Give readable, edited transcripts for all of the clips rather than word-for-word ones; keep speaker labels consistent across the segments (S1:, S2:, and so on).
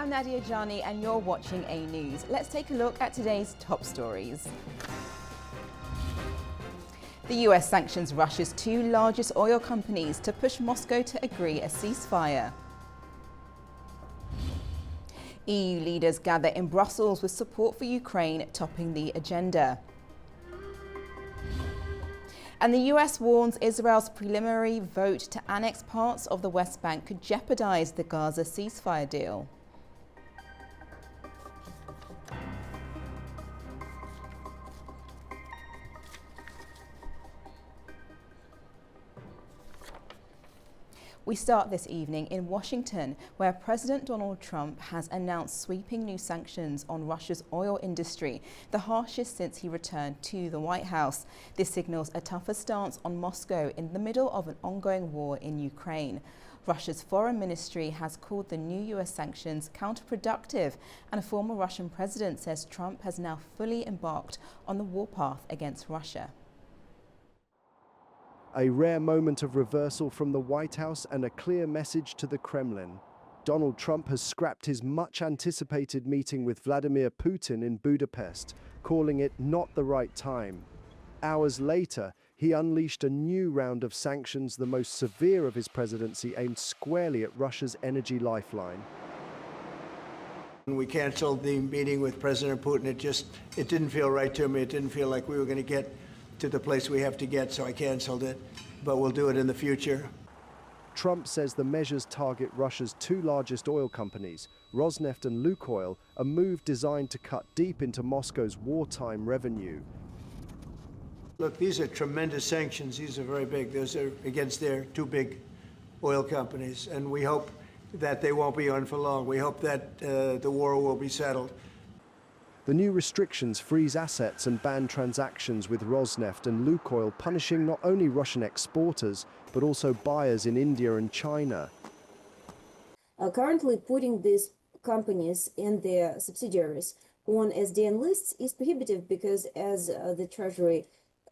S1: I'm Nadia Jani and you're watching A News. Let's take a look at today's top stories. The US sanctions Russia's two largest oil companies to push Moscow to agree a ceasefire. EU leaders gather in Brussels with support for Ukraine topping the agenda. And the US warns Israel's preliminary vote to annex parts of the West Bank could jeopardize the Gaza ceasefire deal. We start this evening in Washington, where President Donald Trump has announced sweeping new sanctions on Russia's oil industry, the harshest since he returned to the White House. This signals a tougher stance on Moscow in the middle of an ongoing war in Ukraine. Russia's foreign ministry has called the new US sanctions counterproductive, and a former Russian president says Trump has now fully embarked on the warpath against Russia.
S2: A rare moment of reversal from the White House and a clear message to the Kremlin. Donald Trump has scrapped his much-anticipated meeting with Vladimir Putin in Budapest, calling it not the right time. Hours later, he unleashed a new round of sanctions, the most severe of his presidency, aimed squarely at Russia's energy lifeline.
S3: When we canceled the meeting with President Putin, it didn't feel right to me. It didn't feel like we were going to get to the place we have to get, so I canceled it, but we'll do it in the future.
S2: Trump says the measures target Russia's two largest oil companies, Rosneft and Lukoil, a move designed to cut deep into Moscow's wartime revenue.
S3: Look, these are tremendous sanctions. These are very big. Those are against their two big oil companies, and we hope that they won't be on for long. We hope that the war will be settled.
S2: The new restrictions freeze assets and ban transactions with Rosneft and Lukoil, punishing not only Russian exporters, but also buyers in India and China.
S4: Currently, putting these companies and their subsidiaries on SDN lists is prohibitive because, as the Treasury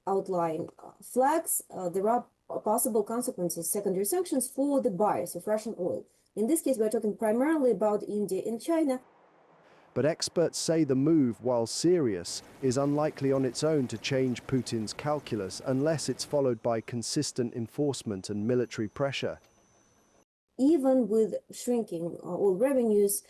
S4: outline flags, there are possible consequences, secondary sanctions for the buyers of Russian oil. In this case, we're talking primarily about India and China.
S2: But experts say the move, while serious, is unlikely on its own to change Putin's calculus unless it's followed by consistent enforcement and military pressure.
S4: Even with shrinking oil revenues,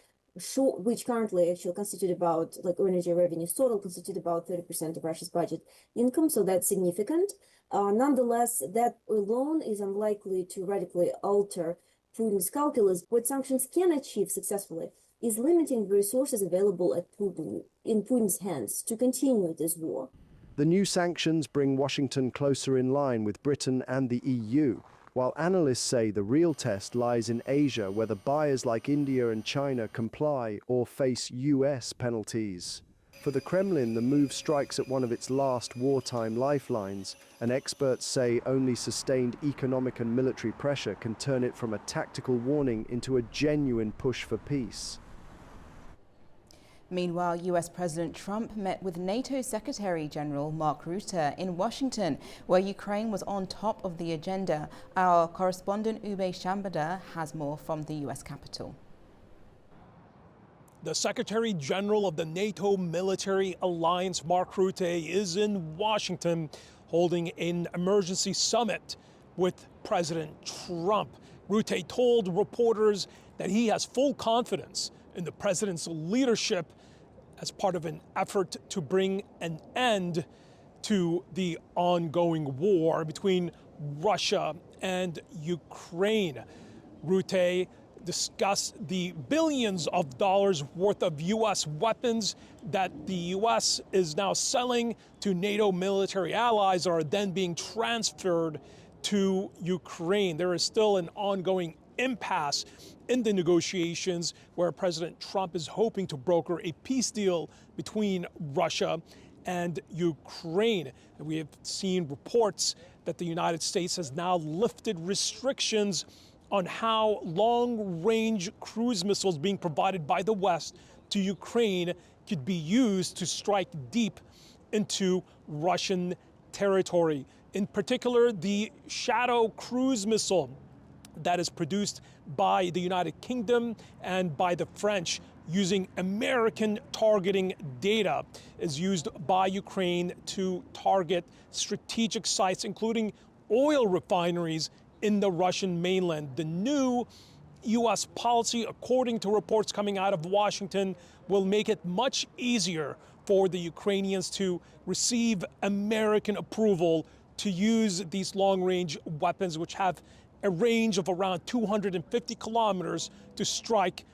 S4: which currently actually constitute about, like energy revenues total, constitute about 30% of Russia's budget income, so that's significant. Nonetheless, that alone is unlikely to radically alter Putin's calculus. What sanctions can achieve successfully is limiting the resources available at in Putin's hands to continue this war.
S2: The new sanctions bring Washington closer in line with Britain and the EU, while analysts say the real test lies in Asia, whether buyers like India and China comply or face US penalties. For the Kremlin, the move strikes at one of its last wartime lifelines, and experts say only sustained economic and military pressure can turn it from a tactical warning into a genuine push for peace.
S1: Meanwhile, US President Trump met with NATO Secretary General Mark Rutte in Washington, where Ukraine was on top of the agenda. Our correspondent Ube Shambada has more from the US Capitol.
S5: The Secretary General of the NATO Military Alliance, Mark Rutte, is in Washington holding an emergency summit with President Trump. Rutte told reporters that he has full confidence in the president's leadership as part of an effort to bring an end to the ongoing war between Russia and Ukraine. Rutte discussed the billions of dollars worth of U.S. weapons that the U.S. is now selling to NATO military allies are then being transferred to Ukraine. There is still an ongoing impasse in the negotiations where President Trump is hoping to broker a peace deal between Russia and Ukraine. And we have seen reports that the United States has now lifted restrictions on how long-range cruise missiles being provided by the West to Ukraine could be used to strike deep into Russian territory. In particular, the Shadow cruise missile that is produced by the United Kingdom and by the French using American targeting data is used by Ukraine to target strategic sites, including oil refineries in the Russian mainland. The new U.S. policy, according to reports coming out of Washington, will make it much easier for the Ukrainians to receive American approval to use these long-range weapons, which have a range of around 250 kilometers to strike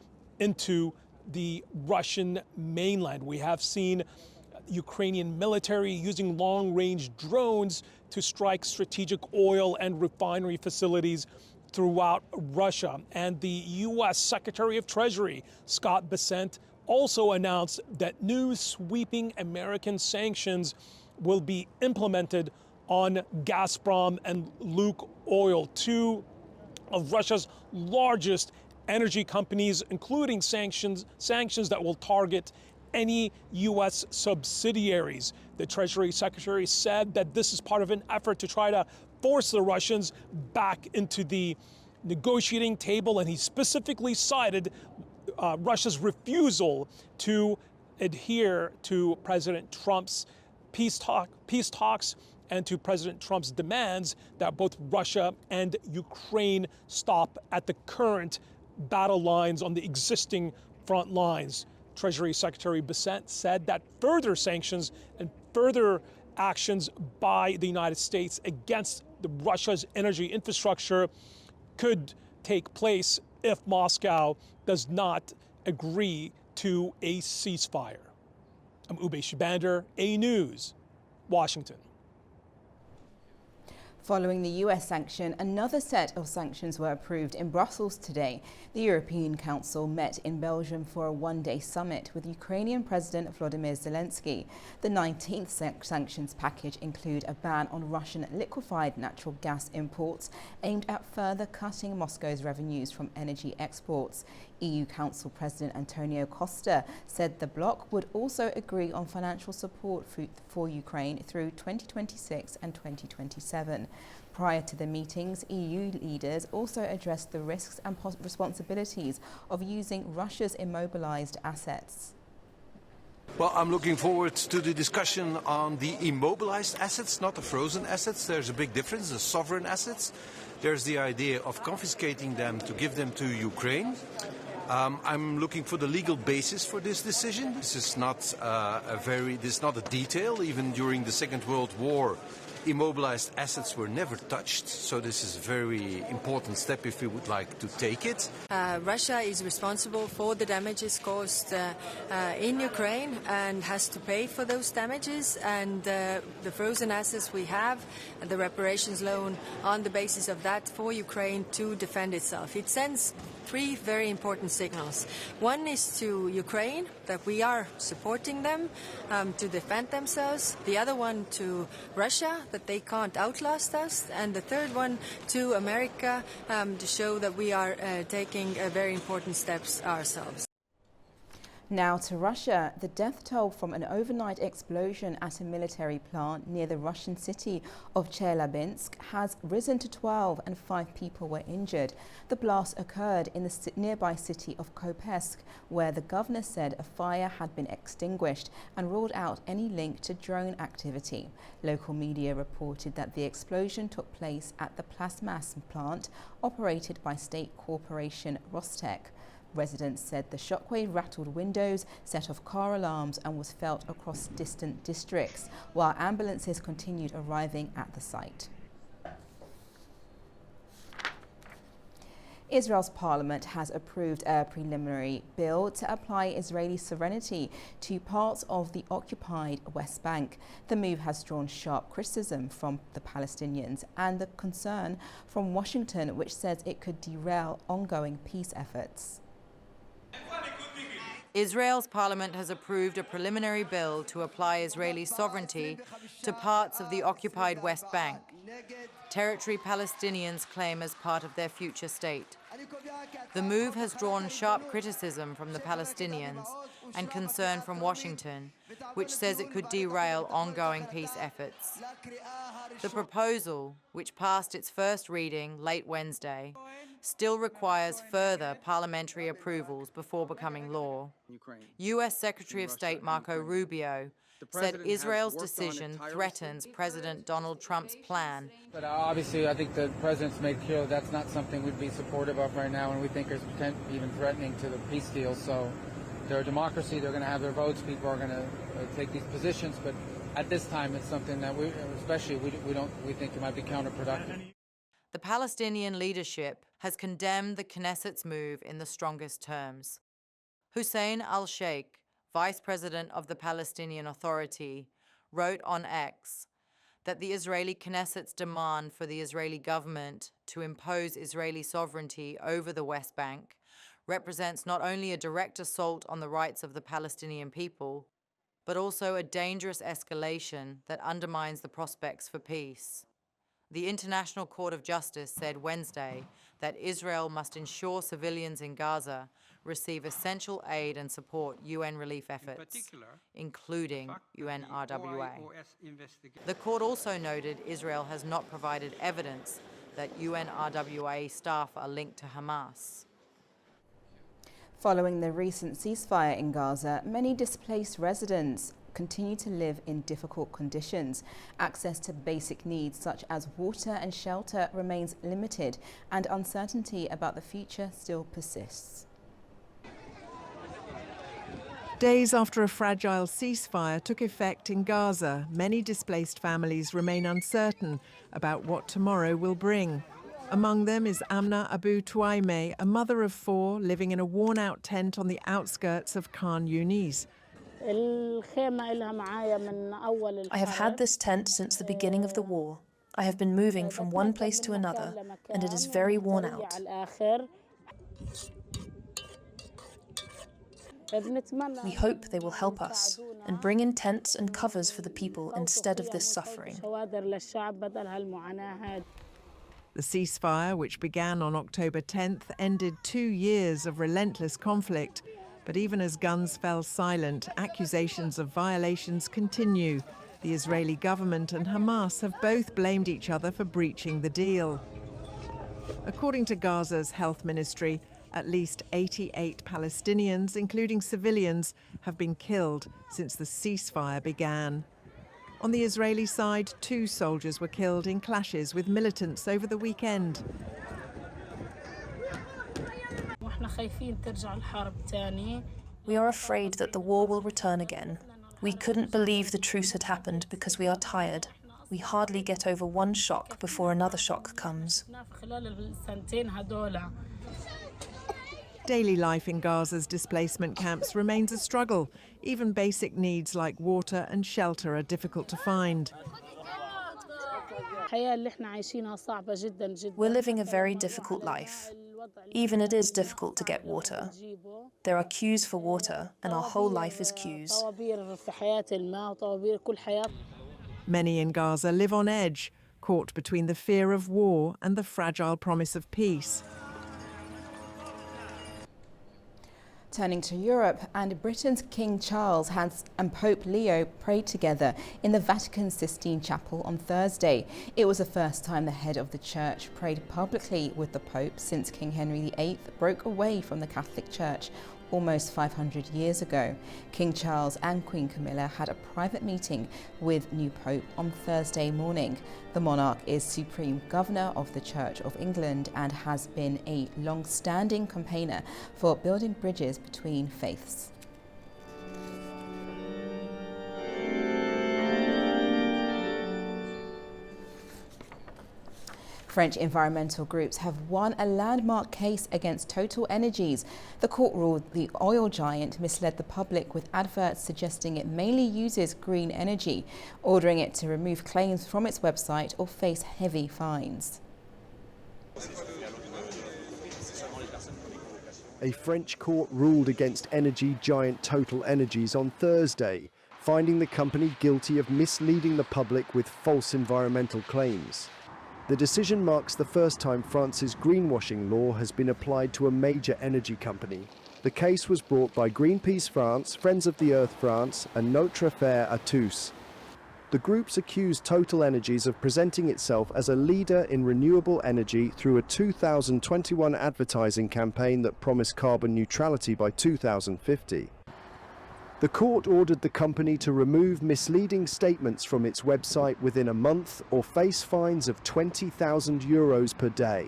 S5: into the Russian mainland. We have seen Ukrainian military using long-range drones to strike strategic oil and refinery facilities throughout Russia. And the U.S. Secretary of Treasury, Scott Bessent, also announced that new sweeping American sanctions will be implemented on Gazprom and Lukoil, two of Russia's largest energy companies, including sanctions that will target any U.S. subsidiaries. The Treasury Secretary said that this is part of an effort to try to force the Russians back into the negotiating table, and he specifically cited Russia's refusal to adhere to President Trump's peace talks and to President Trump's demands that both Russia and Ukraine stop at the current battle lines on the existing front lines. Treasury Secretary Bessent said that further sanctions and further actions by the United States against Russia's energy infrastructure could take place if Moscow does not agree to a ceasefire. I'm Ube Shibander, A News, Washington.
S1: Following the US sanction, another set of sanctions were approved in Brussels today. The European Council met in Belgium for a one-day summit with Ukrainian President Volodymyr Zelensky. The 19th sanctions package include a ban on Russian liquefied natural gas imports aimed at further cutting Moscow's revenues from energy exports. EU Council President Antonio Costa said the bloc would also agree on financial support for Ukraine through 2026 and 2027. Prior to the meetings, EU leaders also addressed the risks and responsibilities of using Russia's immobilized assets.
S6: Well, I'm looking forward to the discussion on the immobilized assets, not the frozen assets. There's a big difference, the sovereign assets. There's the idea of confiscating them to give them to Ukraine. I'm looking for the legal basis for this decision. This is not a detail. Even during the Second World War, immobilized assets were never touched. So this is a very important step if we would like to take it.
S7: Russia is responsible for the damages caused in Ukraine and has to pay for those damages. And the frozen assets we have, the reparations loan on the basis of that for Ukraine to defend itself. It sends three very important signals. One is to Ukraine, that we are supporting them to defend themselves. The other one to Russia, that they can't outlast us. And the third one to America, to show that we are taking very important steps ourselves.
S1: Now to Russia. The death toll from an overnight explosion at a military plant near the Russian city of Chelyabinsk has risen to 12 and 5 people were injured. The blast occurred in the nearby city of Kopesk, where the governor said a fire had been extinguished and ruled out any link to drone activity. Local media reported that the explosion took place at the Plasmas plant operated by state corporation Rostec. Residents said the shockwave rattled windows, set off car alarms and was felt across distant districts, while ambulances continued arriving at the site. Israel's parliament has approved a preliminary bill to apply Israeli sovereignty to parts of the occupied West Bank. The move has drawn sharp criticism from the Palestinians and the concern from Washington, which says it could derail ongoing peace efforts.
S8: Israel's parliament has approved a preliminary bill to apply Israeli sovereignty to parts of the occupied West Bank, territory Palestinians claim as part of their future state. The move has drawn sharp criticism from the Palestinians and concern from Washington, which says it could derail ongoing peace efforts. The proposal, which passed its first reading late Wednesday, still requires further parliamentary approvals before becoming law. U.S. Secretary of State Marco Rubio said Israel's decision threatens President Donald Trump's plan.
S9: But obviously, I think the president's made clear that's not something we'd be supportive of right now, and we think it's even threatening to the peace deal. So they're a democracy, they're going to have their votes, people are going to take these positions, but at this time it's something that we think it might be counterproductive.
S8: The Palestinian leadership has condemned the Knesset's move in the strongest terms. Hussein al-Sheikh, vice president of the Palestinian Authority, wrote on X that the Israeli Knesset's demand for the Israeli government to impose Israeli sovereignty over the West Bank represents not only a direct assault on the rights of the Palestinian people, but also a dangerous escalation that undermines the prospects for peace. The International Court of Justice said Wednesday that Israel must ensure civilians in Gaza receive essential aid and support UN relief efforts, including UNRWA. The court also noted Israel has not provided evidence that UNRWA staff are linked to Hamas.
S1: Following the recent ceasefire in Gaza, many displaced residents continue to live in difficult conditions. Access to basic needs such as water and shelter remains limited, and uncertainty about the future still persists.
S10: Days after a fragile ceasefire took effect in Gaza, many displaced families remain uncertain about what tomorrow will bring. Among them is Amna Abu Tuaime, a mother of 4 living in a worn-out tent on the outskirts of Khan Yunis.
S11: I have had this tent since the beginning of the war. I have been moving from one place to another, and it is very worn out. We hope they will help us and bring in tents and covers for the people instead of this suffering.
S10: The ceasefire, which began on October 10th, ended 2 years of relentless conflict. But even as guns fell silent, accusations of violations continue. The Israeli government and Hamas have both blamed each other for breaching the deal. According to Gaza's health ministry, at least 88 Palestinians, including civilians, have been killed since the ceasefire began. On the Israeli side, 2 soldiers were killed in clashes with militants over the weekend.
S11: We are afraid that the war will return again. We couldn't believe the truce had happened because we are tired. We hardly get over one shock before another shock comes.
S10: Daily life in Gaza's displacement camps remains a struggle. Even basic needs like water and shelter are difficult to find.
S11: We're living a very difficult life. Even it is difficult to get water. There are queues for water, and our whole life is queues.
S10: Many in Gaza live on edge, caught between the fear of war and the fragile promise of peace.
S1: Turning to Europe, and Britain's King Charles and Pope Leo prayed together in the Vatican's Sistine Chapel on Thursday. It was the first time the head of the church prayed publicly with the Pope since King Henry VIII broke away from the Catholic Church almost 500 years ago. King Charles and Queen Camilla had a private meeting with new Pope on Thursday morning. The monarch is Supreme Governor of the Church of England and has been a long-standing campaigner for building bridges between faiths. French environmental groups have won a landmark case against Total Energies. The court ruled the oil giant misled the public with adverts suggesting it mainly uses green energy, ordering it to remove claims from its website or face heavy fines.
S2: A French court ruled against energy giant Total Energies on Thursday, finding the company guilty of misleading the public with false environmental claims. The decision marks the first time France's greenwashing law has been applied to a major energy company. The case was brought by Greenpeace France, Friends of the Earth France, and Notre Affaire à tous. The groups accused TotalEnergies of presenting itself as a leader in renewable energy through a 2021 advertising campaign that promised carbon neutrality by 2050. The court ordered the company to remove misleading statements from its website within a month or face fines of €20,000 per day.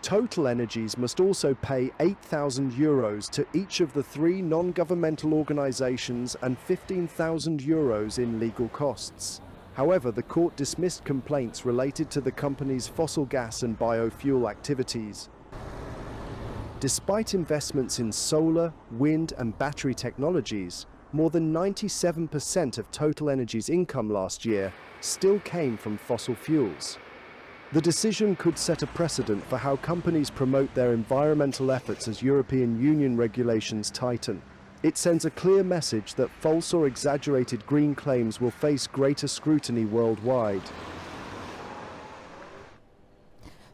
S2: TotalEnergies must also pay €8,000 to each of the 3 non-governmental organisations and €15,000 in legal costs. However, the court dismissed complaints related to the company's fossil gas and biofuel activities. Despite investments in solar, wind and battery technologies, more than 97% of TotalEnergies' income last year still came from fossil fuels. The decision could set a precedent for how companies promote their environmental efforts as European Union regulations tighten. It sends a clear message that false or exaggerated green claims will face greater scrutiny worldwide.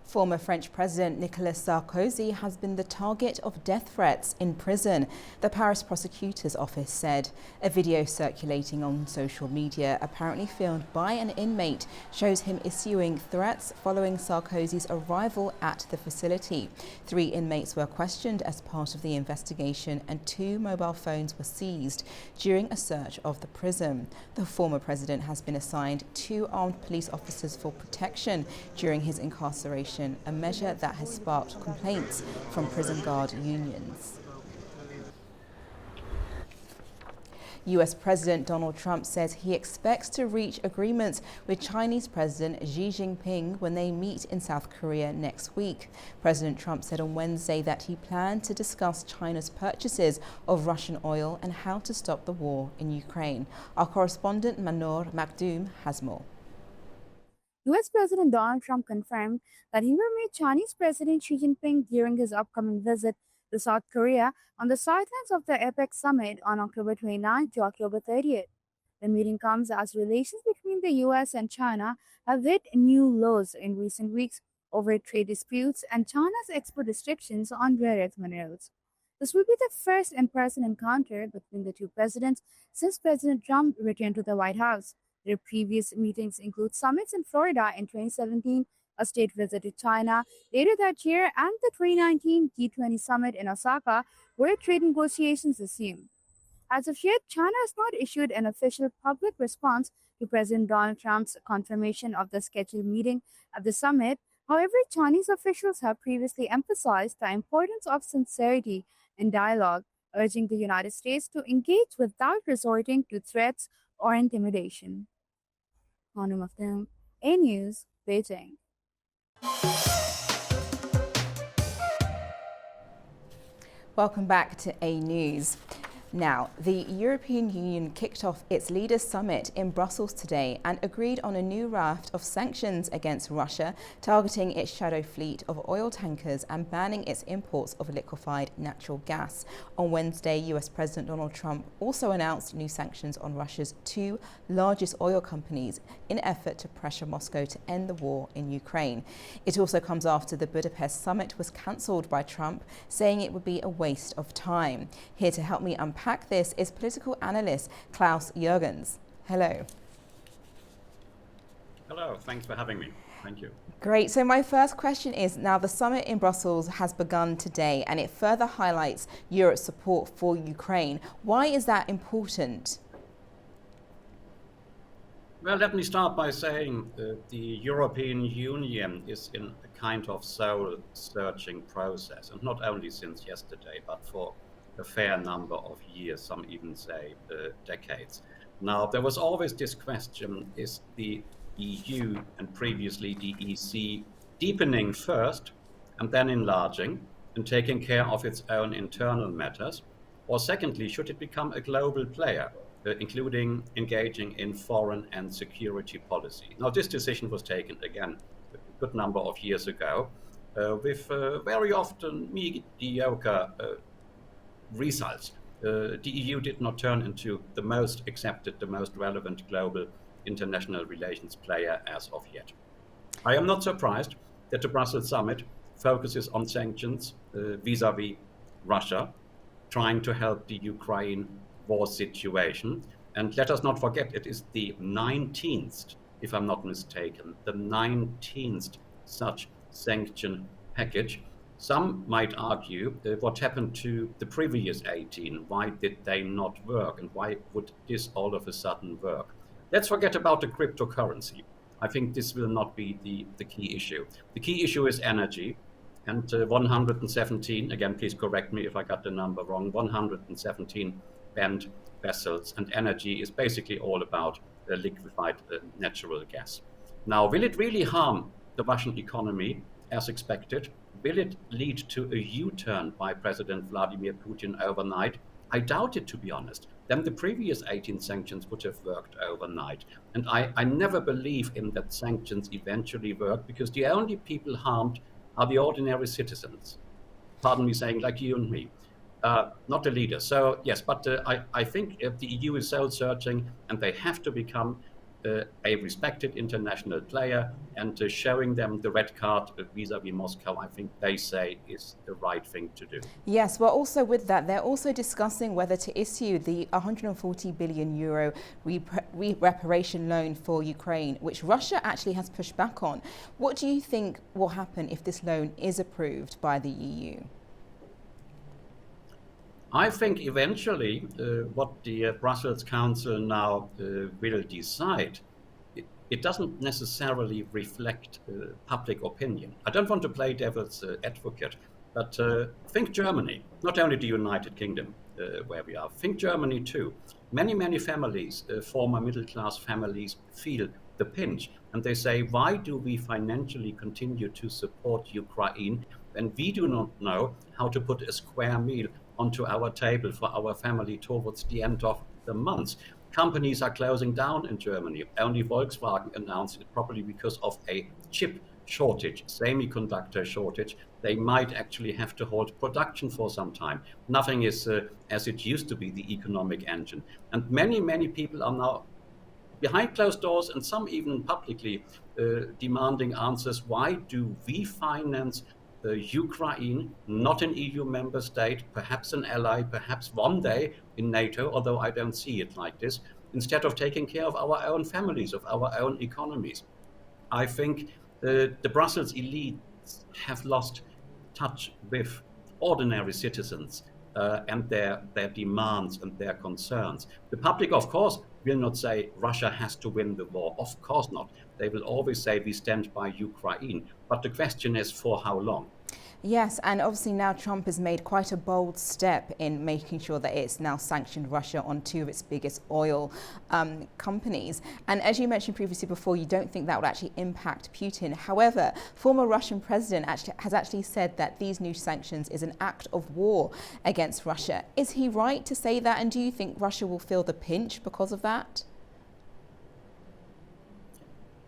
S1: Former French President Nicolas Sarkozy has been the target of death threats in prison, the Paris prosecutor's office said. A video circulating on social media, apparently filmed by an inmate, shows him issuing threats following Sarkozy's arrival at the facility. 3 inmates were questioned as part of the investigation and 2 mobile phones were seized during a search of the prison. The former president has been assigned 2 armed police officers for protection during his incarceration, a measure that has sparked complaints from prison guard unions. US President Donald Trump says he expects to reach agreements with Chinese President Xi Jinping when they meet in South Korea next week. President Trump said on Wednesday that he planned to discuss China's purchases of Russian oil and how to stop the war in Ukraine. Our correspondent Manor Makdoum has more.
S12: US President Donald Trump confirmed that he will meet Chinese President Xi Jinping during his upcoming visit to South Korea on the sidelines of the APEC summit on October 29 to October 30th. The meeting comes as relations between the US and China have hit new lows in recent weeks over trade disputes and China's export restrictions on rare earth minerals. This will be the first in-person encounter between the 2 presidents since President Trump returned to the White House. Their previous meetings include summits in Florida in 2017, a state visit to China later that year, and the 2019 G20 summit in Osaka, where trade negotiations resumed. As of yet, China has not issued an official public response to President Donald Trump's confirmation of the scheduled meeting at the summit. However, Chinese officials have previously emphasized the importance of sincerity and dialogue, urging the United States to engage without resorting to threats or intimidation. One of them, A News, Beijing.
S1: Welcome back to A News. Now, the European Union kicked off its leaders' summit in Brussels today and agreed on a new raft of sanctions against Russia, targeting its shadow fleet of oil tankers and banning its imports of liquefied natural gas. On Wednesday, US President Donald Trump also announced new sanctions on Russia's 2 largest oil companies in an effort to pressure Moscow to end the war in Ukraine. It also comes after the Budapest summit was cancelled by Trump, saying it would be a waste of time. Here to help me unpack this is political analyst Klaus Jürgens. Hello.
S13: Hello, thanks for having me. Thank you.
S1: Great. So my first question is, now the summit in Brussels has begun today and it further highlights Europe's support for Ukraine. Why is that important?
S13: Well, let me start by saying the European Union is in a kind of soul-searching process, and not only since yesterday, but for a fair number of years, some even say decades. Now, there was always this question, is the EU and previously the EC deepening first and then enlarging and taking care of its own internal matters? Or secondly, should it become a global player, including engaging in foreign and security policy? Now, this decision was taken again a good number of years ago with very often mediocre results. The EU did not turn into the most accepted, the most relevant global international relations player as of yet. I am not surprised that the Brussels summit focuses on sanctions vis-à-vis Russia, trying to help the Ukraine war situation. And let us not forget, it is the 19th, if I'm not mistaken, the 19th such sanction package. Some might argue what happened to the previous 18? Why did they not work? And why would this all of a sudden work? Let's forget about the cryptocurrency. I think this will not be the key issue. The key issue is energy. And 117, again, please correct me if I got the number wrong, 117 banned vessels, and energy is basically all about liquefied natural gas. Now, will it really harm the Russian economy as expected? Will it lead to a U-turn by President Vladimir Putin overnight? I doubt it, to be honest. Then the previous 18 sanctions would have worked overnight. And I never believe in that sanctions eventually work, because the only people harmed are the ordinary citizens. Pardon me saying, like you and me. Not the leaders. So yes, but I think the EU is soul-searching, and they have to become a respected international player, and showing them the red card vis-a-vis Moscow, I think they say is the right thing to do.
S1: Yes, well, also with that, they're also discussing whether to issue the 140 billion euro reparation loan for Ukraine, which Russia actually has pushed back on. What do you think will happen if this loan is approved by the EU?
S13: I think eventually what the Brussels Council now will decide, it doesn't necessarily reflect public opinion. I don't want to play devil's advocate, but think Germany, not only the United Kingdom where we are, think Germany too. Many families, former middle-class families, feel the pinch, and they say, why do we financially continue to support Ukraine when we do not know how to put a square meal onto our table for our family towards the end of the month? Companies are closing down in Germany. Only Volkswagen announced it, probably because of a chip shortage, semiconductor shortage. They might actually have to hold production for some time. Nothing is as it used to be, the economic engine. And many people are now behind closed doors, and some even publicly demanding answers. Why do we finance Ukraine, not an EU member state, perhaps an ally, perhaps one day in NATO, although I don't see it like this, instead of taking care of our own families, of our own economies? I think the Brussels elites have lost touch with ordinary citizens and their demands and their concerns. The public, of course, will not say Russia has to win the war. Of course not. They will always say we stand by Ukraine. But the question is, for how long?
S1: Yes, and obviously now Trump has made quite a bold step in making sure that it's now sanctioned Russia on two of its biggest oil companies. And as you mentioned previously before, you don't think that would actually impact Putin. However, former Russian president has actually said that these new sanctions is an act of war against Russia. Is he right to say that? And do you think Russia will feel the pinch because of that?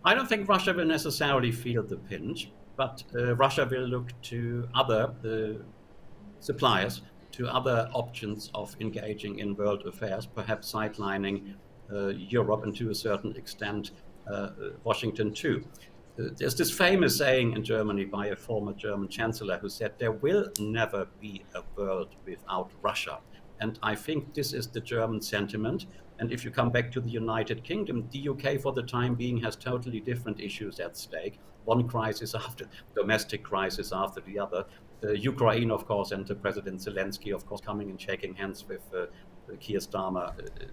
S13: I don't think Russia will necessarily feel the pinch, but Russia will look to other suppliers, to other options of engaging in world affairs, perhaps sidelining Europe, and to a certain extent Washington too. There's this famous saying in Germany by a former German chancellor who said, there will never be a world without Russia. And I think this is the German sentiment. And if you come back to the United Kingdom, the UK for the time being has totally different issues at stake. One crisis after, domestic crisis after the other. Ukraine, of course, and President Zelensky, of course, coming and shaking hands with Keir Starmer,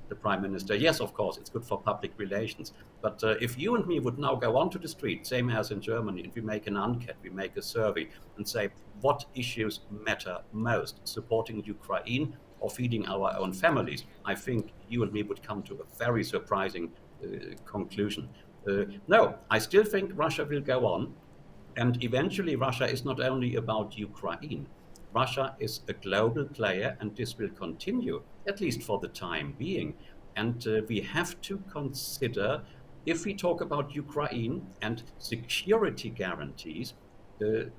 S13: the Prime Minister. Yes, of course, it's good for public relations. But if you and me would now go onto the street, same as in Germany, and we make an enquete, we make a survey and say, what issues matter most, supporting Ukraine or feeding our own families, I think you and me would come to a very surprising conclusion. No, I still think Russia will go on. And eventually Russia is not only about Ukraine. Russia is a global player, and this will continue, at least for the time being. And we have to consider, if we talk about Ukraine and security guarantees,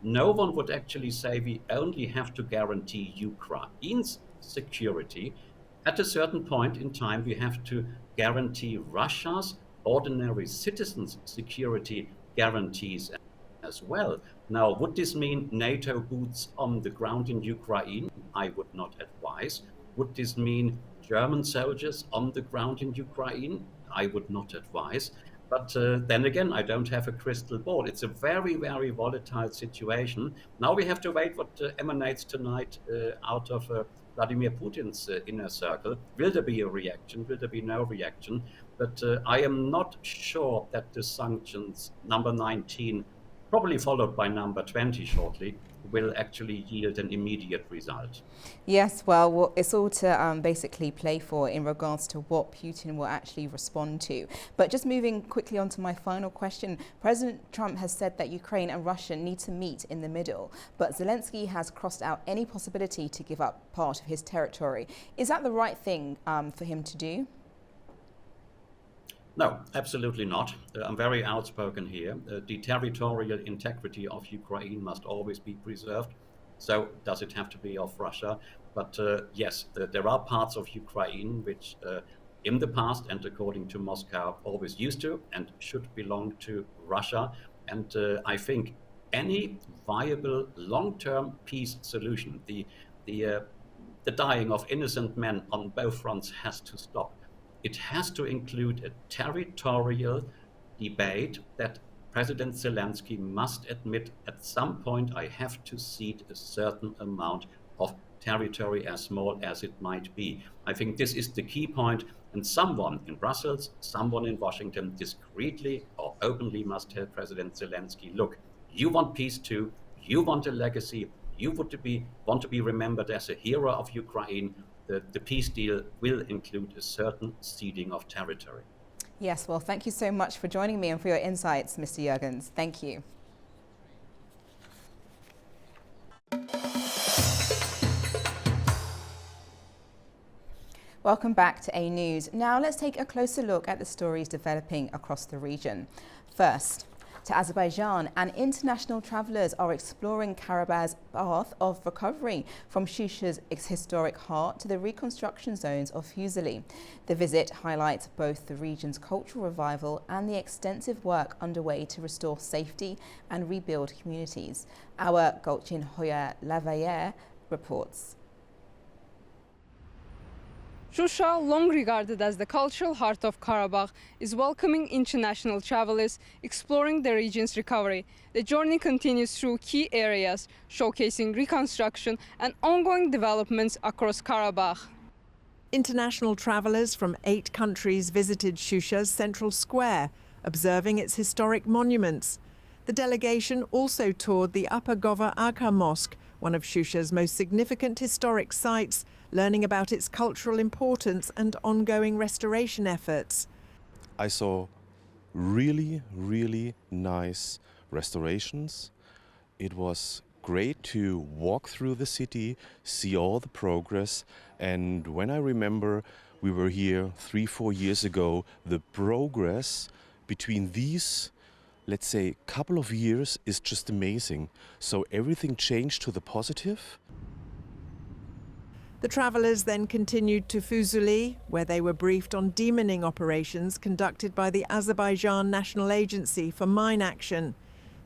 S13: no one would actually say we only have to guarantee Ukraine's security. At a certain point in time, we have to guarantee Russia's ordinary citizens' security guarantees as well. Now, would this mean NATO boots on the ground in Ukraine? I would not advise. Would this mean German soldiers on the ground in Ukraine? I would not advise. But then again, I don't have a crystal ball. It's a very, very volatile situation. Now we have to wait what emanates tonight out of Vladimir Putin's inner circle. Will there be a reaction? Will there be no reaction? But I am not sure that the sanctions, number 19, probably followed by number 20 shortly, will actually yield an immediate result.
S1: Yes, well, it's all to basically play for in regards to what Putin will actually respond to. But just moving quickly on to my final question, President Trump has said that Ukraine and Russia need to meet in the middle, but Zelensky has crossed out any possibility to give up part of his territory. Is that the right thing for him to do?
S13: No, absolutely not. I'm very outspoken here. The territorial integrity of Ukraine must always be preserved. So does it have to be of Russia? But yes, there are parts of Ukraine which in the past and according to Moscow always used to and should belong to Russia. And I think any viable long-term peace solution, the dying of innocent men on both fronts has to stop. It has to include a territorial debate that President Zelensky must admit at some point I have to cede a certain amount of territory, as small as it might be. I think this is the key point, and someone in Brussels, someone in Washington discreetly or openly must tell President Zelensky, look, you want peace too, you want a legacy, you want to be remembered as a hero of Ukraine. The peace deal will include a certain ceding of territory.
S1: Yes, well, thank you so much for joining me and for your insights, Mr. Jurgens. Thank you. Welcome back to A News. Now let's take a closer look at the stories developing across the region. First, to Azerbaijan, and international travellers are exploring Karabach's path of recovery from Shusha's historic heart to the reconstruction zones of Fuzuli. The visit highlights both the region's cultural revival and the extensive work underway to restore safety and rebuild communities. Our Gulchin Hoya Lavayer reports.
S14: Shusha, long regarded as the cultural heart of Karabakh, is welcoming international travelers exploring the region's recovery. The journey continues through key areas, showcasing reconstruction and ongoing developments across Karabakh.
S10: International travelers from 8 countries visited Shusha's central square, observing its historic monuments. The delegation also toured the Upper Gova Agha Mosque, one of Shusha's most significant historic sites, learning about its cultural importance and ongoing restoration efforts.
S15: I saw really, really nice restorations. It was great to walk through the city, see all the progress, and when I remember we were here 3-4 years ago, the progress between these, let's say, couple of years is just amazing. So everything changed to the positive.
S10: The travellers then continued to Fuzuli, where they were briefed on demining operations conducted by the Azerbaijan National Agency for Mine Action.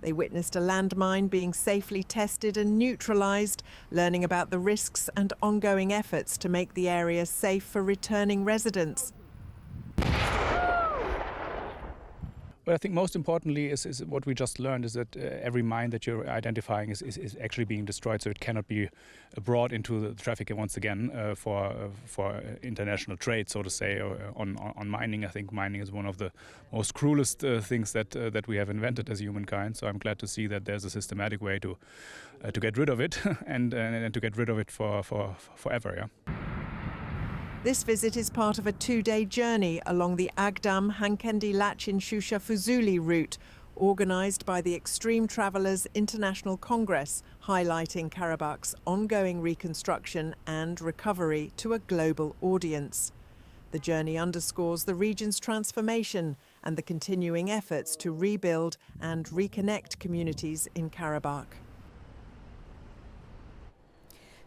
S10: They witnessed a landmine being safely tested and neutralised, learning about the risks and ongoing efforts to make the area safe for returning residents.
S16: Well, I think most importantly is what we just learned is that every mine that you're identifying is actually being destroyed, so it cannot be brought into the traffic once again for international trade, so to say, on mining. I think mining is one of the most cruelest things that we have invented as humankind. So I'm glad to see that there's a systematic way to get rid of it and to get rid of it for forever. Yeah.
S10: This visit is part of a 2-day journey along the Agdam-Hankendi-Lachin-Shusha Fuzuli route, organised by the Extreme Travellers International Congress, highlighting Karabakh's ongoing reconstruction and recovery to a global audience. The journey underscores the region's transformation and the continuing efforts to rebuild and reconnect communities in Karabakh.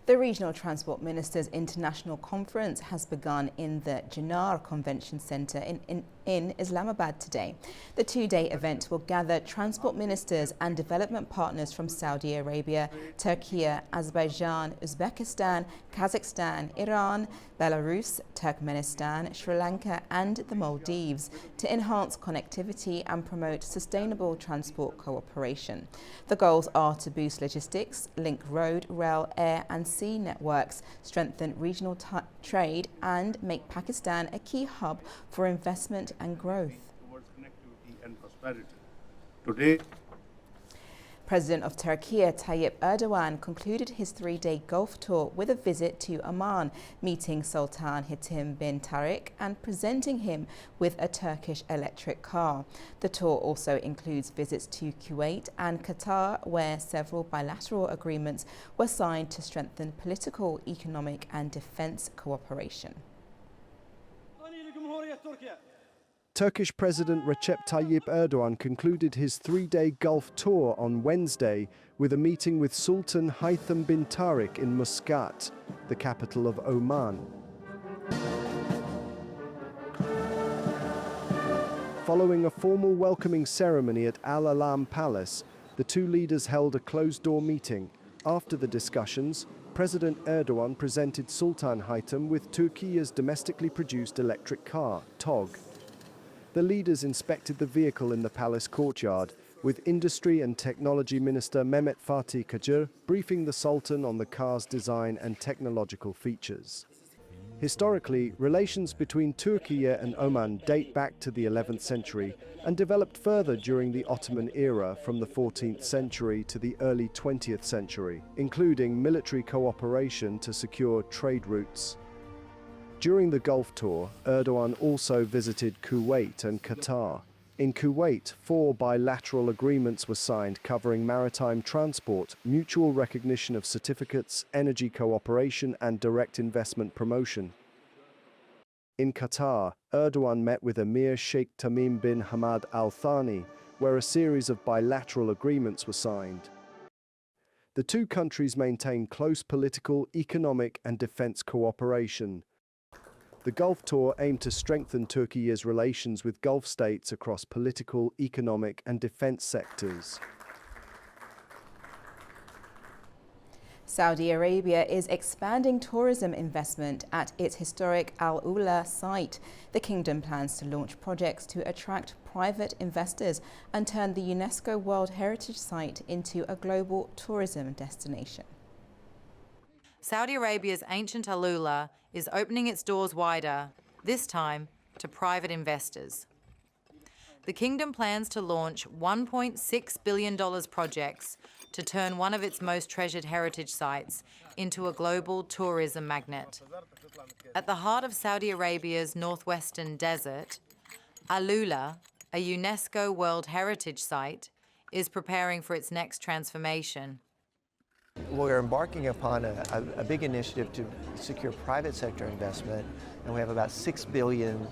S1: The Regional Transport Ministers International Conference has begun in the Jinar Convention Centre in in Islamabad today. The two-day event will gather transport ministers and development partners from Saudi Arabia, Turkey, Azerbaijan, Uzbekistan, Kazakhstan, Iran, Belarus, Turkmenistan, Sri Lanka and the Maldives to enhance connectivity and promote sustainable transport cooperation. The goals are to boost logistics, link road, rail, air and sea networks, strengthen regional trade and make Pakistan a key hub for investment and growth.
S2: Today,
S1: President of Turkey Tayyip Erdogan concluded his three-day Gulf tour with a visit to Oman, meeting Sultan Hatim bin Tariq and presenting him with a Turkish electric car. The tour also includes visits to Kuwait and Qatar, where several bilateral agreements were signed to strengthen political, economic and defence cooperation.
S2: Turkish President Recep Tayyip Erdogan concluded his three-day Gulf tour on Wednesday with a meeting with Sultan Haitham bin Tariq in Muscat, the capital of Oman. Following a formal welcoming ceremony at Al Alam Palace, the two leaders held a closed-door meeting. After the discussions, President Erdogan presented Sultan Haitham with Turkey's domestically produced electric car, TOG. The leaders inspected the vehicle in the palace courtyard, with Industry and Technology Minister Mehmet Fatih Kacır briefing the Sultan on the car's design and technological features. Historically, relations between Turkey and Oman date back to the 11th century and developed further during the Ottoman era from the 14th century to the early 20th century, including military cooperation to secure trade routes. During the Gulf tour, Erdogan also visited Kuwait and Qatar. In Kuwait, 4 bilateral agreements were signed covering maritime transport, mutual recognition of certificates, energy cooperation and direct investment promotion. In Qatar, Erdogan met with Emir Sheikh Tamim bin Hamad Al Thani, where a series of bilateral agreements were signed. The two countries maintain close political, economic and defense cooperation. The Gulf tour aimed to strengthen Turkey's relations with Gulf states across political, economic and defense sectors.
S1: Saudi Arabia is expanding tourism investment at its historic Al Ula site. The kingdom plans to launch projects to attract private investors and turn the UNESCO World Heritage Site into a global tourism destination.
S8: Saudi Arabia's ancient Al Ula is opening its doors wider, this time to private investors. The kingdom plans to launch $1.6 billion projects to turn one of its most treasured heritage sites into a global tourism magnet. At the heart of Saudi Arabia's northwestern desert, Al Ula, a UNESCO World Heritage Site, is preparing for its next transformation.
S17: We're embarking upon a big initiative to secure private sector investment, and we have about $6 billion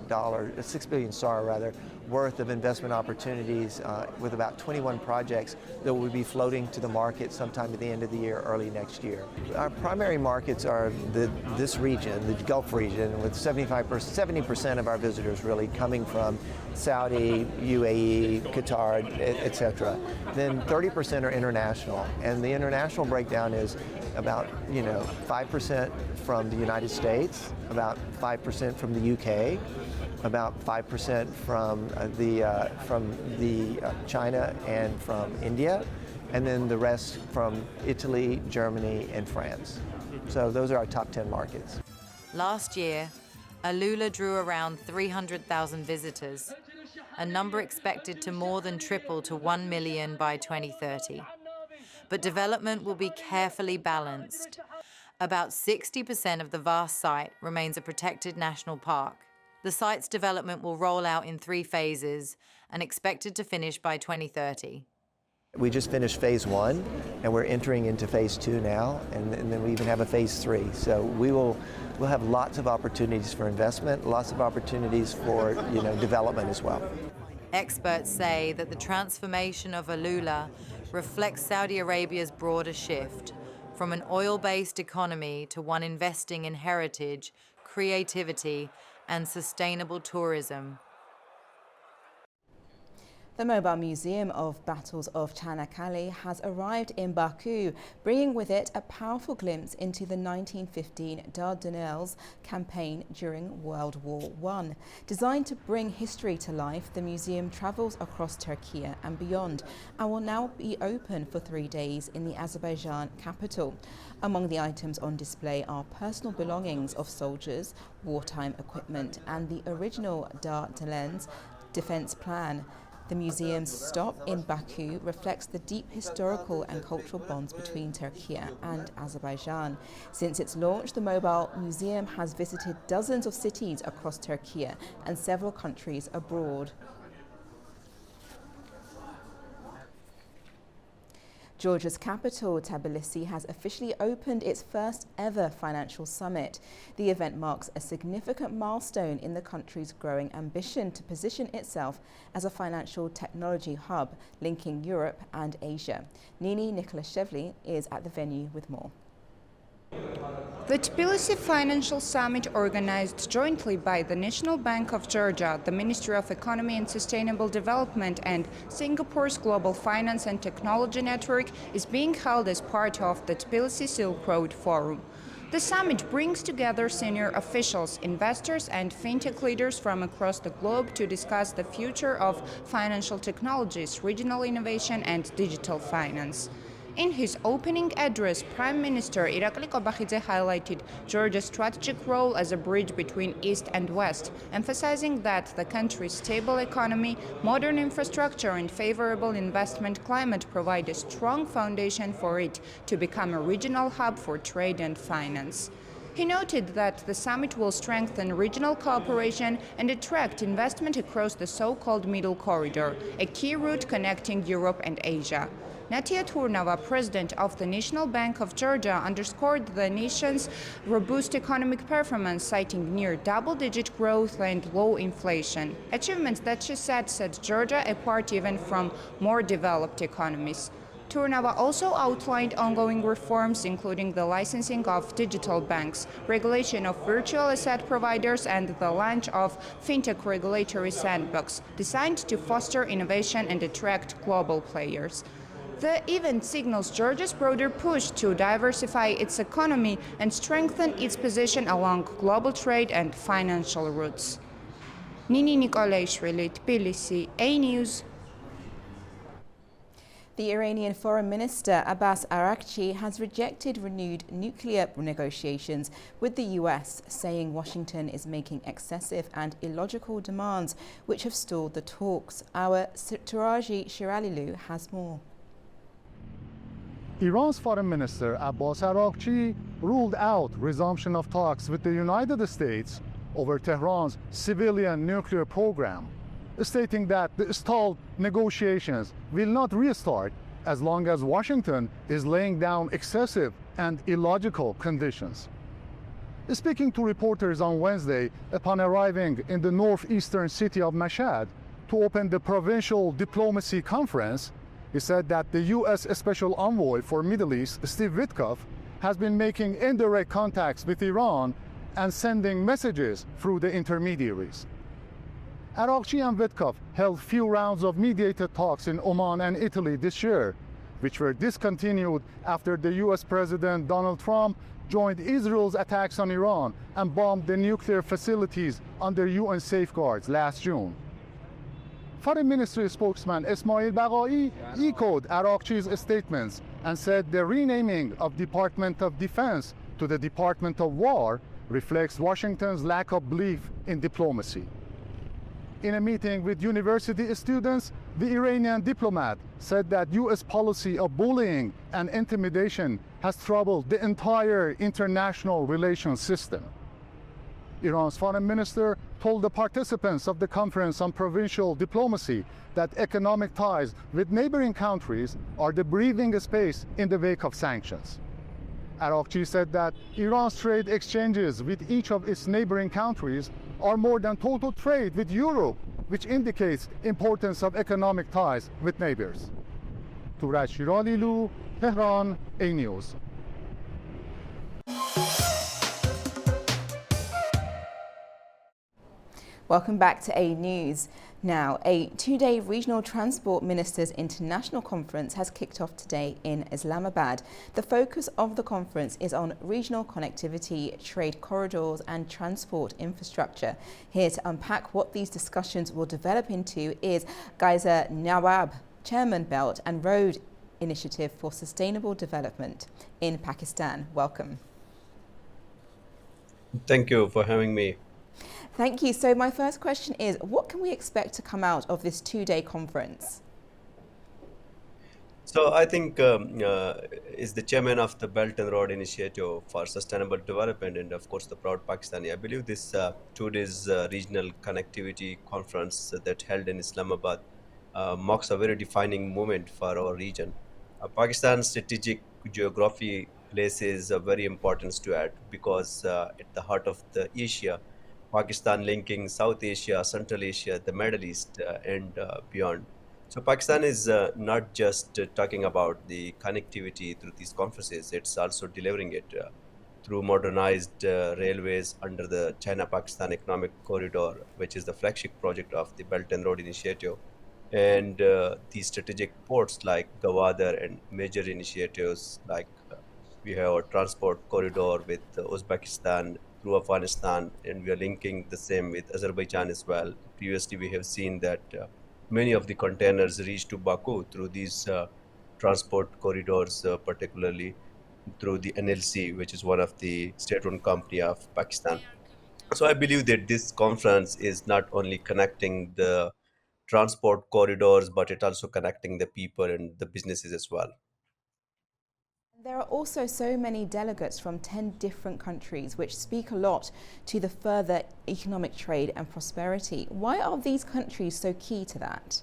S17: worth of investment opportunities with about 21 projects that will be floating to the market sometime at the end of the year, early next year. Our primary markets are this region, the Gulf region, with 70% of our visitors really coming from Saudi, UAE, Qatar, etc. Then 30% are international, and the international breakdown is about 5% from the United States, about 5% from the UK, about 5% from China and from India, and then the rest from Italy, Germany, and France. So those are our top 10 markets.
S8: Last year, Al Ula drew around 300,000 visitors, a number expected to more than triple to 1 million by 2030. But development will be carefully balanced. About 60% of the vast site remains a protected national park. The site's development will roll out in 3 phases and expected to finish by 2030.
S17: We just finished phase 1, and we're entering into phase 2 now, and then we even have a phase 3. So we'll have lots of opportunities for investment, lots of opportunities for development as well.
S8: Experts say that the transformation of Al Ula reflects Saudi Arabia's broader shift from an oil-based economy to one investing in heritage, creativity, and sustainable tourism.
S1: The Mobile Museum of Battles of Çanakkale has arrived in Baku, bringing with it a powerful glimpse into the 1915 Dardanelles campaign during World War I. Designed to bring history to life, the museum travels across Turkey and beyond and will now be open for 3 days in the Azerbaijan capital. Among the items on display are personal belongings of soldiers, wartime equipment and the original Dardanelles defense plan. The museum's stop in Baku reflects the deep historical and cultural bonds between Turkey and Azerbaijan. Since its launch, the Mobile Museum has visited dozens of cities across Turkey and several countries abroad. Georgia's capital, Tbilisi, has officially opened its first ever financial summit. The event marks a significant milestone in the country's growing ambition to position itself as a financial technology hub linking Europe and Asia. Nini Nikolashvili is at the venue with more.
S18: The Tbilisi Financial Summit, organized jointly by the National Bank of Georgia, the Ministry of Economy and Sustainable Development and Singapore's Global Finance and Technology Network, is being held as part of the Tbilisi Silk Road Forum. The summit brings together senior officials, investors and fintech leaders from across the globe to discuss the future of financial technologies, regional innovation and digital finance. In his opening address, Prime Minister Irakli Kobakhidze highlighted Georgia's strategic role as a bridge between East and West, emphasizing that the country's stable economy, modern infrastructure and favorable investment climate provide a strong foundation for it to become a regional hub for trade and finance. He noted that the summit will strengthen regional cooperation and attract investment across the so-called Middle Corridor, a key route connecting Europe and Asia. Natia Turnava, president of the National Bank of Georgia, underscored the nation's robust economic performance, citing near double-digit growth and low inflation, achievements that she said set Georgia apart even from more developed economies. Turnava also outlined ongoing reforms, including the licensing of digital banks, regulation of virtual asset providers, and the launch of fintech regulatory sandbox, designed to foster innovation and attract global players. The event signals Georgia's broader push to diversify its economy and strengthen its position along global trade and financial routes. Nini Nikolashvili, Tbilisi, A-News.
S1: The Iranian Foreign Minister Abbas Araghchi has rejected renewed nuclear negotiations with the US, saying Washington is making excessive and illogical demands which have stalled the talks. Our Turaji Shiralilu has more.
S19: Iran's Foreign Minister Abbas Araghchi ruled out resumption of talks with the United States over Tehran's civilian nuclear program, stating that the stalled negotiations will not restart as long as Washington is laying down excessive and illogical conditions. Speaking to reporters on Wednesday upon arriving in the northeastern city of Mashhad to open the Provincial Diplomacy Conference, he said that the U.S. Special Envoy for Middle East, Steve Witkoff, has been making indirect contacts with Iran and sending messages through the intermediaries. Araghchi and Witkoff held few rounds of mediated talks in Oman and Italy this year, which were discontinued after the U.S. President Donald Trump joined Israel's attacks on Iran and bombed the nuclear facilities under UN safeguards last June. Foreign Ministry spokesman Esmail Baghai echoed Araghchi's statements and said the renaming of Department of Defense to the Department of War reflects Washington's lack of belief in diplomacy. In a meeting with university students, the Iranian diplomat said that U.S. policy of bullying and intimidation has troubled the entire international relations system. Iran's foreign minister told the participants of the conference on provincial diplomacy that economic ties with neighboring countries are the breathing space in the wake of sanctions. Araghchi said that Iran's trade exchanges with each of its neighboring countries are more than total trade with Europe, which indicates importance of economic ties with neighbors. Turaj Shiralilu, Tehran, A-News.
S1: Welcome back to A News. Now, a two-day Regional Transport Ministers International Conference has kicked off today in Islamabad. The focus of the conference is on regional connectivity, trade corridors and transport infrastructure. Here to unpack what these discussions will develop into is Gaza Nawab, Chairman Belt and Road Initiative for Sustainable Development in Pakistan. Welcome.
S20: Thank you for having me.
S1: Thank you. So my first question is, what can we expect to come out of this two-day conference?
S20: So I think is the chairman of the Belt and Road Initiative for Sustainable Development and of course the Proud Pakistani. I believe this 2 days regional connectivity conference that held in Islamabad marks a very defining moment for our region. Pakistan's strategic geography places a very importance to add because at the heart of the Asia, Pakistan linking South Asia, Central Asia, the Middle East, and beyond. So Pakistan is not just talking about the connectivity through these conferences; it's also delivering it through modernized railways under the China-Pakistan Economic Corridor, which is the flagship project of the Belt and Road Initiative, and the strategic ports like Gwadar and major initiatives like we have a transport corridor with Uzbekistan through Afghanistan, and we are linking the same with Azerbaijan as well. Previously, we have seen that many of the containers reach to Baku through these transport corridors, particularly through the NLC, which is one of the state-run company of Pakistan. So I believe that this conference is not only connecting the transport corridors, but it also connecting the people and the businesses as well.
S1: There are also so many delegates from 10 different countries which speak a lot to the further economic trade and prosperity. Why are these countries so key to that?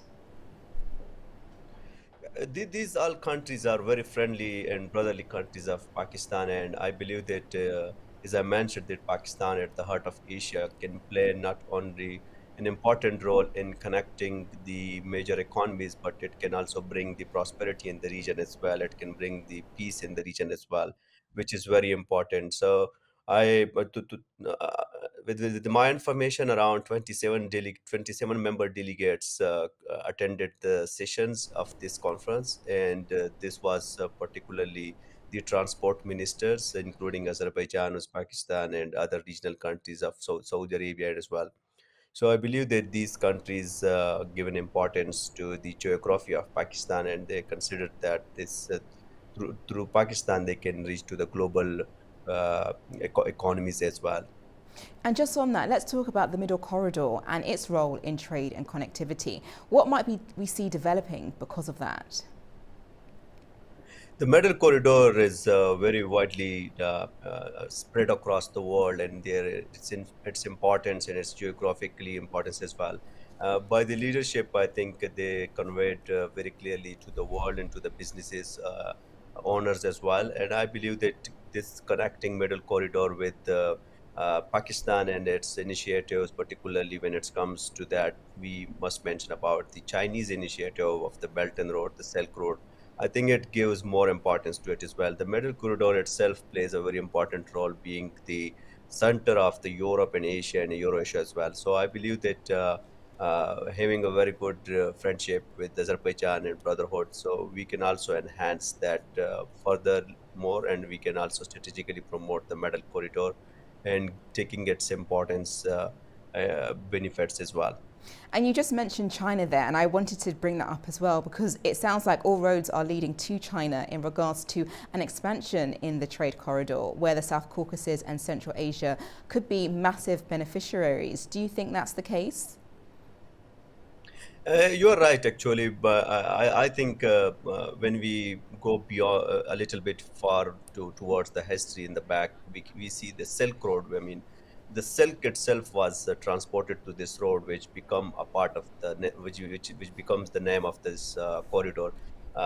S20: These all countries are very friendly and brotherly countries of Pakistan, and I believe that, as I mentioned, that Pakistan at the heart of Asia can play not only an important role in connecting the major economies, but it can also bring the prosperity in the region as well. It can bring the peace in the region as well, which is very important. So I, but with my information, around 27 member delegates attended the sessions of this conference, and this was particularly the transport ministers, including Azerbaijan, Uzbekistan, and other regional countries of Saudi Arabia as well. So I believe that these countries given importance to the geography of Pakistan, and they considered that this through Pakistan they can reach to the global economies as well.
S1: And just on that, let's talk about the Middle Corridor and its role in trade and connectivity. What might we see developing because of that?
S20: The Middle Corridor is very widely spread across the world, and there it's in its importance and its geographically importance as well. By the leadership, I think they conveyed very clearly to the world and to the businesses owners as well. And I believe that this connecting Middle Corridor with Pakistan and its initiatives, particularly when it comes to that, we must mention about the Chinese initiative of the Belt and Road, the Silk Road. I think it gives more importance to it as well. The Middle Corridor itself plays a very important role, being the center of the Europe and Asia and Eurasia as well. So I believe that having a very good friendship with Azerbaijan and Brotherhood, so we can also enhance that further more, and we can also strategically promote the Middle Corridor and taking its importance benefits as well.
S1: And you just mentioned China there, and I wanted to bring that up as well because it sounds like all roads are leading to China in regards to an expansion in the trade corridor where the South Caucasus and Central Asia could be massive beneficiaries. Do you think that's the case?
S20: You're right, actually, but I think when we go beyond a little bit far towards the history in the back, we see the Silk Road. I mean, the silk itself was transported to this road, which become a part of the which becomes the name of this corridor.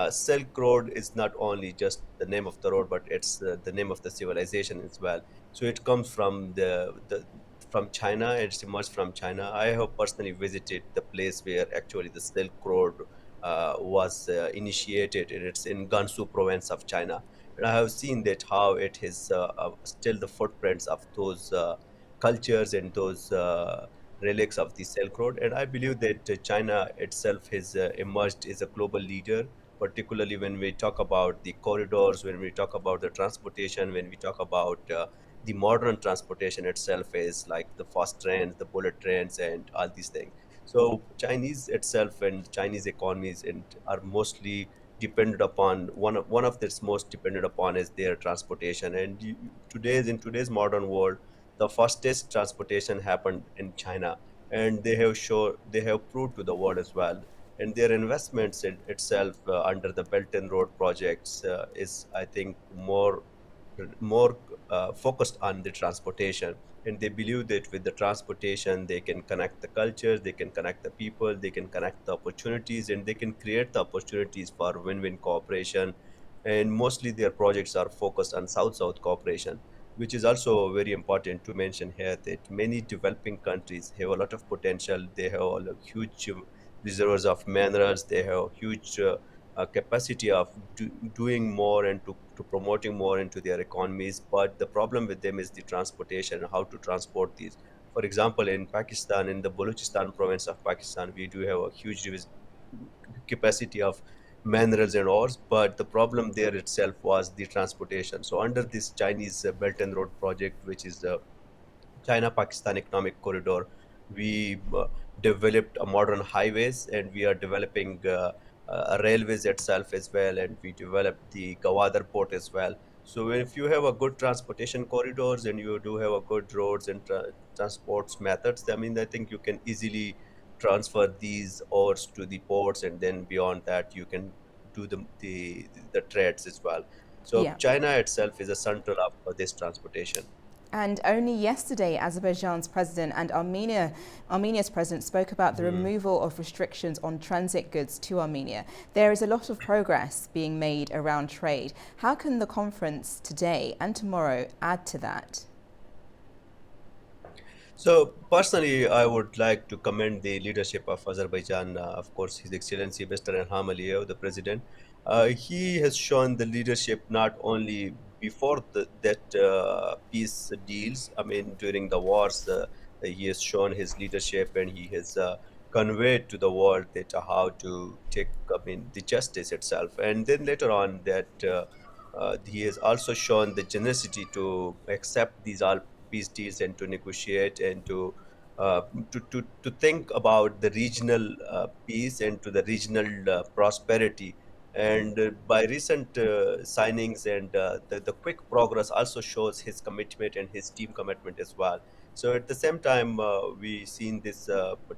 S20: Silk Road is not only just the name of the road, but it's the name of the civilization as well. So it comes from the from China. It's emerged from China. I have personally visited the place where actually the Silk Road was initiated, and it's in Gansu province of China. And I have seen that how it is still the footprints of those cultures and those relics of the Silk Road. And I believe that China itself has emerged as a global leader, particularly when we talk about the corridors, when we talk about the transportation, when we talk about the modern transportation itself is like the fast trains, the bullet trains, and all these things. So Chinese itself and Chinese economies and are mostly dependent upon one of this most dependent upon is their transportation. And in today's modern world, the fastest transportation happened in China, and they have proved to the world as well. And their investments in itself under the Belt and Road projects is, I think, more focused on the transportation. And they believe that with the transportation they can connect the cultures, they can connect the people, they can connect the opportunities, and they can create the opportunities for win-win cooperation. And mostly their projects are focused on south-south cooperation, which is also very important to mention here, that many developing countries have a lot of potential. They have a huge reserves of minerals, they have huge capacity of doing more and to promoting more into their economies. But the problem with them is the transportation, how to transport these. For example, in Pakistan, in the Balochistan province of Pakistan, we do have a huge capacity of minerals and ores, but the problem there itself was the transportation. So under this Chinese Belt and Road project, which is the China-Pakistan Economic Corridor, we developed a modern highways, and we are developing railways itself as well, and we developed the Gawadar port as well. So if you have a good transportation corridors and you do have a good roads and transports methods, I mean, I think you can easily transfer these ores to the ports, and then beyond that you can do the trades as well. So
S1: Yeah.
S20: China itself is a central of this transportation.
S1: And only yesterday, Azerbaijan's president and Armenia's president spoke about the removal of restrictions on transit goods to Armenia. There is a lot of progress being made around trade. How can the conference today and tomorrow add to that?
S20: So personally, I would like to commend the leadership of Azerbaijan. Of course, His Excellency Mr. Ilham Aliyev, the president. He has shown the leadership not only before that peace deals. I mean, during the wars, he has shown his leadership, and he has conveyed to the world that how to take, I mean, the justice itself. And then later on, that he has also shown the generosity to accept these all peace deals and to negotiate and uh, to think about the regional peace and to the regional prosperity. And by recent signings and the quick progress also shows his commitment and his team commitment as well. So at the same time, we seen this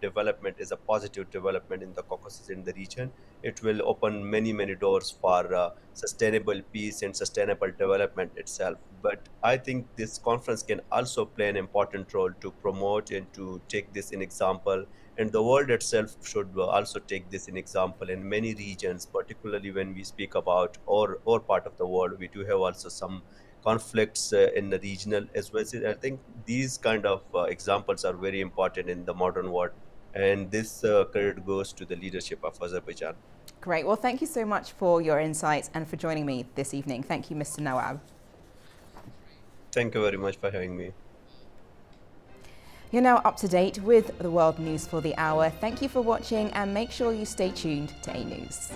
S20: development as a positive development in the Caucasus, in the region. It will open many doors for sustainable peace and sustainable development itself. But I think this conference can also play an important role to promote and to take this in example. And the world itself should also take this in example in many regions, particularly when we speak about or part of the world. We do have also some conflicts in the regional as well. I think these kind of examples are very important in the modern world. And this credit goes to the leadership of Azerbaijan.
S1: Great. Well, thank you so much for your insights and for joining me this evening. Thank you, Mr. Nawab.
S20: Thank you very much for having me.
S1: You're now up to date with the world news for the hour. Thank you for watching, and make sure you stay tuned to A News.